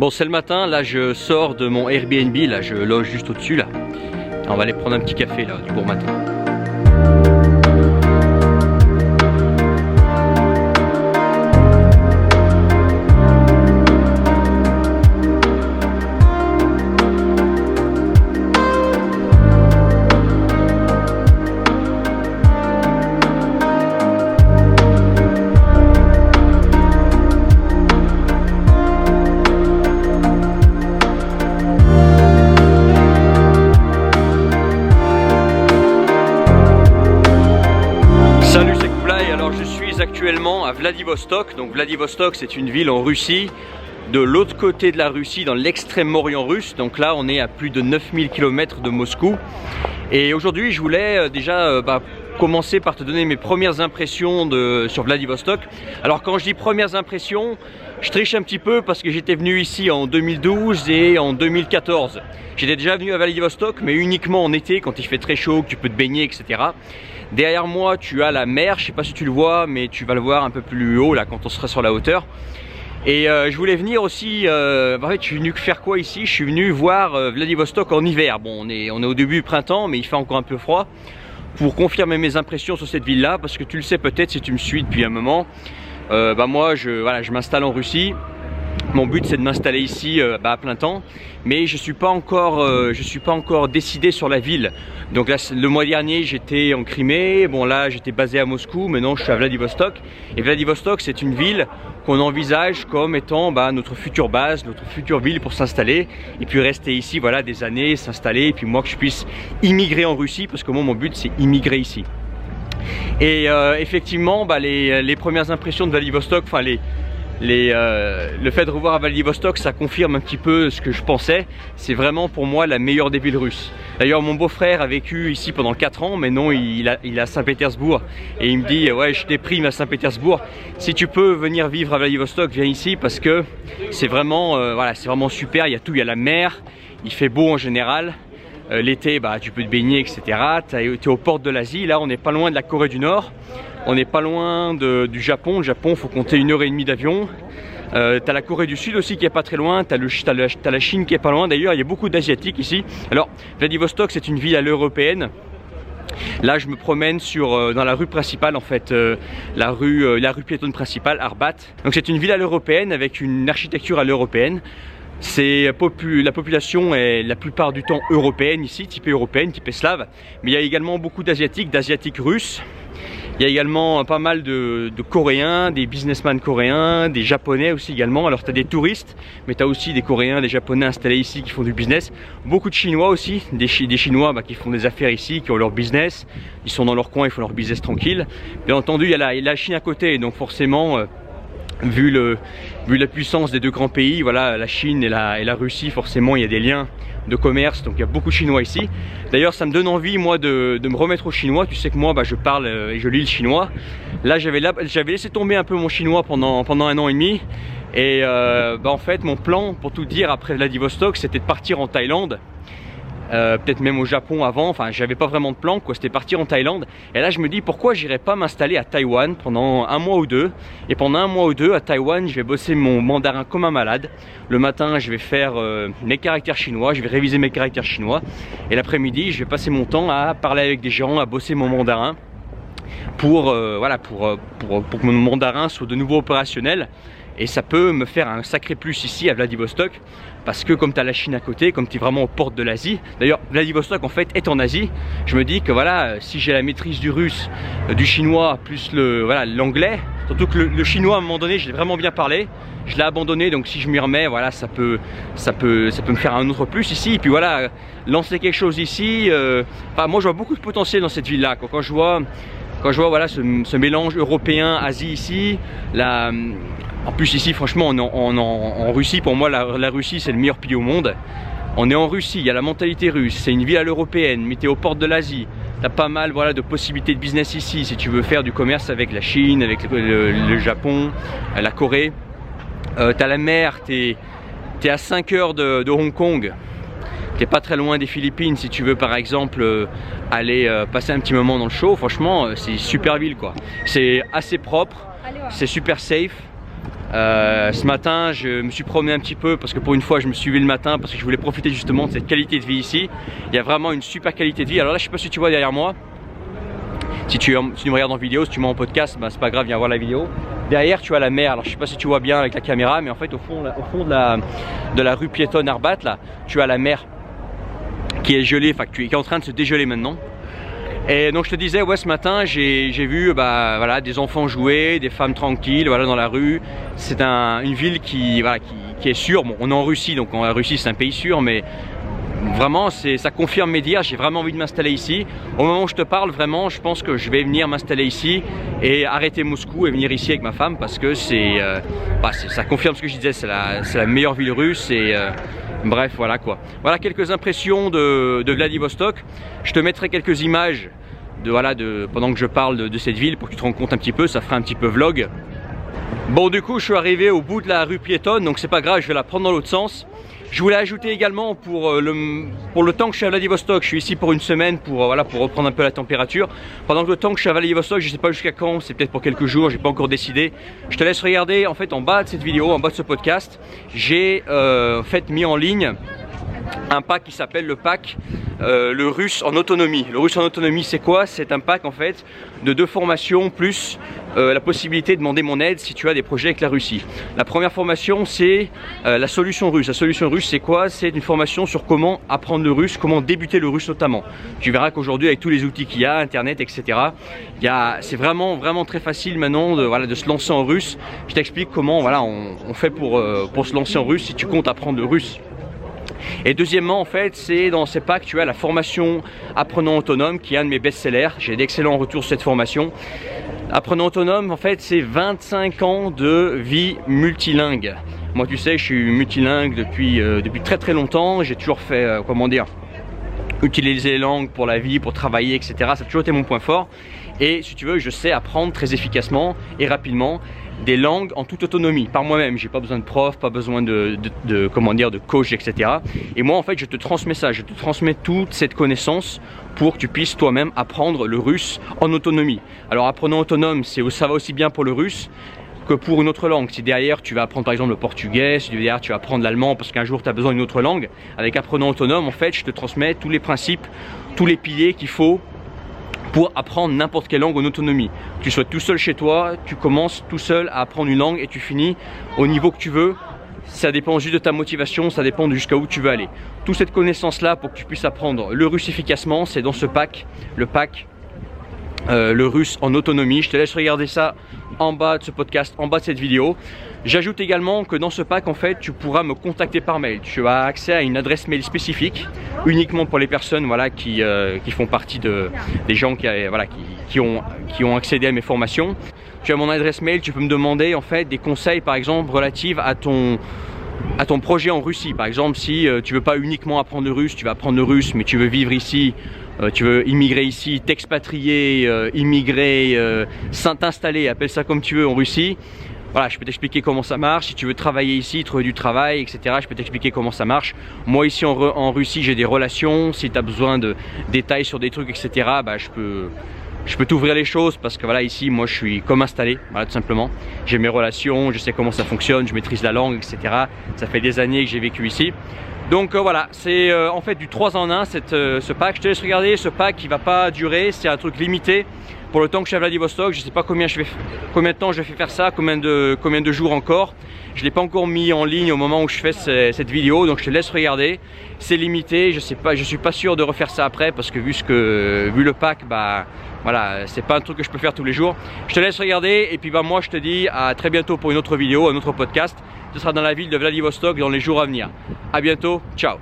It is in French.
Bon, c'est le matin, là je sors de mon Airbnb, là je loge juste au-dessus là. On va aller prendre un petit café là, du bon matin. Salut, c'est Kublai. Alors je suis actuellement à Vladivostok. Donc Vladivostok, c'est une ville en Russie, de l'autre côté de la Russie, dans l'extrême-orient russe. Donc là on est à plus de 9000 km de Moscou. Et aujourd'hui je voulais déjà commencer par te donner mes premières impressions sur Vladivostok. Alors quand je dis premières impressions, je triche un petit peu parce que j'étais venu ici en 2012 et en 2014. J'étais déjà venu à Vladivostok, mais uniquement en été, quand il fait très chaud, que tu peux te baigner, etc. Derrière moi, tu as la mer, je sais pas si tu le vois, mais tu vas le voir un peu plus haut là quand on sera sur la hauteur. Et je voulais venir aussi, en fait je suis venu faire quoi ici? Je suis venu voir Vladivostok en hiver. Bon, on est au début du printemps, mais il fait encore un peu froid. Pour confirmer mes impressions sur cette ville là, parce que tu le sais peut-être si tu me suis depuis un moment, moi je m'installe en Russie. Mon but c'est de m'installer ici à plein temps, mais je suis pas encore décidé sur la ville. Donc là le mois dernier j'étais en Crimée, bon là j'étais basé à Moscou, maintenant je suis à Vladivostok. Et Vladivostok c'est une ville qu'on envisage comme étant notre future base, notre future ville pour s'installer et puis rester ici voilà des années, s'installer et puis moi que je puisse immigrer en Russie, parce que moi mon but c'est immigrer ici. Et effectivement les premières impressions de Vladivostok, enfin le fait de revoir à Vladivostok, ça confirme un petit peu ce que je pensais. C'est vraiment pour moi la meilleure des villes russes. D'ailleurs mon beau-frère a vécu ici pendant 4 ans, mais non il est à Saint-Pétersbourg. Et il me dit ouais je déprime à Saint-Pétersbourg. Si tu peux venir vivre à Vladivostok, viens ici parce que c'est vraiment, c'est vraiment super. Il y a tout, il y a la mer, il fait beau en général. L'été tu peux te baigner etc. Tu es aux portes de l'Asie, là on n'est pas loin de la Corée du Nord. On n'est pas loin du Japon. Le Japon, faut compter 1h30 d'avion. T'as la Corée du Sud aussi qui est pas très loin. T'as la Chine qui est pas loin. D'ailleurs, il y a beaucoup d'Asiatiques ici. Alors, Vladivostok, c'est une ville à l'européenne. Là, je me promène dans la rue principale, en fait, la rue piétonne principale, Arbat. Donc, c'est une ville à l'européenne avec une architecture à l'européenne. La population est la plupart du temps européenne ici, typée slave. Mais il y a également beaucoup d'asiatiques russes. Il y a également pas mal de Coréens, des businessmen coréens, des Japonais aussi également. Alors tu as des touristes, mais tu as aussi des Coréens, des Japonais installés ici qui font du business. Beaucoup de Chinois aussi, des Chinois qui font des affaires ici, qui ont leur business. Ils sont dans leur coin, ils font leur business tranquille. Bien entendu, il y a la Chine à côté, donc forcément... Vu la puissance des deux grands pays, voilà, la Chine et la Russie, forcément il y a des liens de commerce, donc il y a beaucoup de Chinois ici. D'ailleurs ça me donne envie moi de me remettre au chinois. Tu sais que moi je parle et je lis le chinois. Là j'avais laissé tomber un peu mon chinois pendant 1 an et demi. Et en fait mon plan, pour tout dire, après Vladivostok, c'était de partir en Thaïlande. Peut-être même au Japon avant, enfin j'avais pas vraiment de plan quoi, c'était partir en Thaïlande. Et là je me dis pourquoi j'irais pas m'installer à Taïwan pendant 1 mois ou 2. Et pendant 1 mois ou 2 à Taïwan, je vais bosser mon mandarin comme un malade. Le matin je vais faire mes caractères chinois, je vais réviser mes caractères chinois. Et l'après-midi je vais passer mon temps à parler avec des gens, à bosser mon mandarin pour que mon mandarin soit de nouveau opérationnel. Et ça peut me faire un sacré plus ici à Vladivostok, parce que comme tu as la Chine à côté, comme tu es vraiment aux portes de l'Asie, d'ailleurs Vladivostok en fait est en Asie, je me dis que voilà, si j'ai la maîtrise du russe, du chinois, plus l'anglais, surtout que le chinois à un moment donné je l'ai vraiment bien parlé, je l'ai abandonné, donc si je m'y remets, voilà, ça peut me faire un autre plus ici. Et puis voilà, lancer quelque chose ici, moi je vois beaucoup de potentiel dans cette ville là, quand je vois voilà, ce mélange européen-Asie ici, en plus ici franchement en Russie, pour moi la Russie c'est le meilleur pays au monde. On est en Russie, il y a la mentalité russe, c'est une ville à l'européenne, mais tu es aux portes de l'Asie. Tu as pas mal de possibilités de business ici si tu veux faire du commerce avec la Chine, avec le Japon, la Corée. Tu as la mer, tu es à 5 heures de Hong Kong. T'es pas très loin des Philippines si tu veux par exemple aller passer un petit moment dans le show. Franchement c'est une super ville quoi. C'est assez propre, c'est super safe. Ce matin, je me suis promené un petit peu parce que pour une fois, je me suis levé le matin parce que je voulais profiter justement de cette qualité de vie ici. Il y a vraiment une super qualité de vie. Alors là, je sais pas si tu vois derrière moi. Si tu me regardes en vidéo, si tu m'as en podcast, ben, c'est pas grave, viens voir la vidéo. Derrière, tu as la mer. Alors je sais pas si tu vois bien avec la caméra, mais en fait, au fond de la rue piétonne Arbat, là, tu as la mer qui est gelée, enfin qui est en train de se dégeler maintenant. Et donc je te disais, ouais, ce matin j'ai vu voilà, des enfants jouer, des femmes tranquilles, voilà, dans la rue. C'est une ville qui est sûre. Bon, on est en Russie, donc la Russie c'est un pays sûr, mais vraiment ça confirme mes dires. J'ai vraiment envie de m'installer ici. Au moment où je te parle, vraiment, je pense que je vais venir m'installer ici et arrêter Moscou et venir ici avec ma femme parce que ça confirme ce que je disais. C'est la meilleure ville russe et bref, voilà quoi. Voilà quelques impressions de Vladivostok. Je te mettrai quelques images pendant que je parle de cette ville pour que tu te rendes compte un petit peu, ça fera un petit peu vlog. Bon, du coup, je suis arrivé au bout de la rue piétonne, donc c'est pas grave, je vais la prendre dans l'autre sens. Je voulais ajouter également pour le temps que je suis à Vladivostok, je suis ici pour une semaine pour reprendre un peu la température. Pendant le temps que je suis à Vladivostok, je sais pas jusqu'à quand, c'est peut-être pour quelques jours, j'ai pas encore décidé. Je te laisse regarder en fait en bas de cette vidéo, en bas de ce podcast, j'ai mis en ligne un pack qui s'appelle le pack le russe en autonomie. Le russe en autonomie, c'est quoi? C'est un pack en fait de 2 formations plus la possibilité de demander mon aide si tu as des projets avec la Russie. La première formation, c'est la solution russe. La solution russe, c'est quoi? C'est une formation sur comment apprendre le russe, comment débuter le russe notamment. Tu verras qu'aujourd'hui, avec tous les outils qu'il y a, Internet, etc., c'est vraiment très facile maintenant de se lancer en russe. Je t'explique comment on fait pour se lancer en russe si tu comptes apprendre le russe. Et deuxièmement, en fait, c'est dans ces packs, tu as la formation Apprenant Autonome qui est un de mes best-sellers. J'ai d'excellents retours sur cette formation. Apprenant Autonome, en fait, c'est 25 ans de vie multilingue. Moi, tu sais, je suis multilingue depuis très longtemps. J'ai toujours fait, utiliser les langues pour la vie, pour travailler, etc. Ça a toujours été mon point fort. Et si tu veux, je sais apprendre très efficacement et rapidement des langues en toute autonomie, par moi-même. J'ai pas besoin de prof, pas besoin de coach, etc. Et moi, en fait, je te transmets ça, je te transmets toute cette connaissance pour que tu puisses toi-même apprendre le russe en autonomie. Alors, apprenant autonome, ça va aussi bien pour le russe que pour une autre langue. Si derrière tu vas apprendre par exemple le portugais, si derrière tu vas apprendre l'allemand parce qu'un jour tu as besoin d'une autre langue, avec apprenant autonome, en fait, je te transmets tous les principes, tous les piliers qu'il faut pour apprendre n'importe quelle langue en autonomie. Tu sois tout seul chez toi, tu commences tout seul à apprendre une langue et tu finis au niveau que tu veux. Ça dépend juste de ta motivation, ça dépend de jusqu'à où tu veux aller. Toute cette connaissance-là pour que tu puisses apprendre le russe efficacement, c'est dans ce pack, le pack le russe en autonomie. Je te laisse regarder ça en bas de ce podcast, en bas de cette vidéo. J'ajoute également que dans ce pack, en fait, tu pourras me contacter par mail. Tu as accès à une adresse mail spécifique, uniquement pour les personnes qui font partie des gens qui ont accédé à mes formations. Tu as mon adresse mail, tu peux me demander en fait des conseils, par exemple, relatifs à ton projet en Russie. Par exemple, si tu veux pas uniquement apprendre le russe, tu vas apprendre le russe, mais tu veux vivre ici, tu veux immigrer ici, t'expatrier, immigrer, t'installer, appelle ça comme tu veux en Russie. Voilà, je peux t'expliquer comment ça marche. Si tu veux travailler ici, trouver du travail, etc., je peux t'expliquer comment ça marche. Moi ici en Russie, j'ai des relations. Si tu as besoin de détails sur des trucs, etc., je peux t'ouvrir les choses parce que voilà, ici, moi je suis comme installé, voilà, tout simplement. J'ai mes relations, je sais comment ça fonctionne, je maîtrise la langue, etc. Ça fait des années que j'ai vécu ici. Donc voilà, c'est en fait du 3 en 1 ce pack. Je te laisse regarder ce pack qui va pas durer, c'est un truc limité. Pour le temps que je suis à Vladivostok, je ne sais pas combien de temps je vais faire ça, combien de jours encore. Je ne l'ai pas encore mis en ligne au moment où je fais cette vidéo, donc je te laisse regarder. C'est limité, je suis pas sûr de refaire ça après parce que vu le pack, voilà, c'est pas un truc que je peux faire tous les jours. Je te laisse regarder et puis moi je te dis à très bientôt pour une autre vidéo, un autre podcast. Ce sera dans la ville de Vladivostok dans les jours à venir. À bientôt, ciao.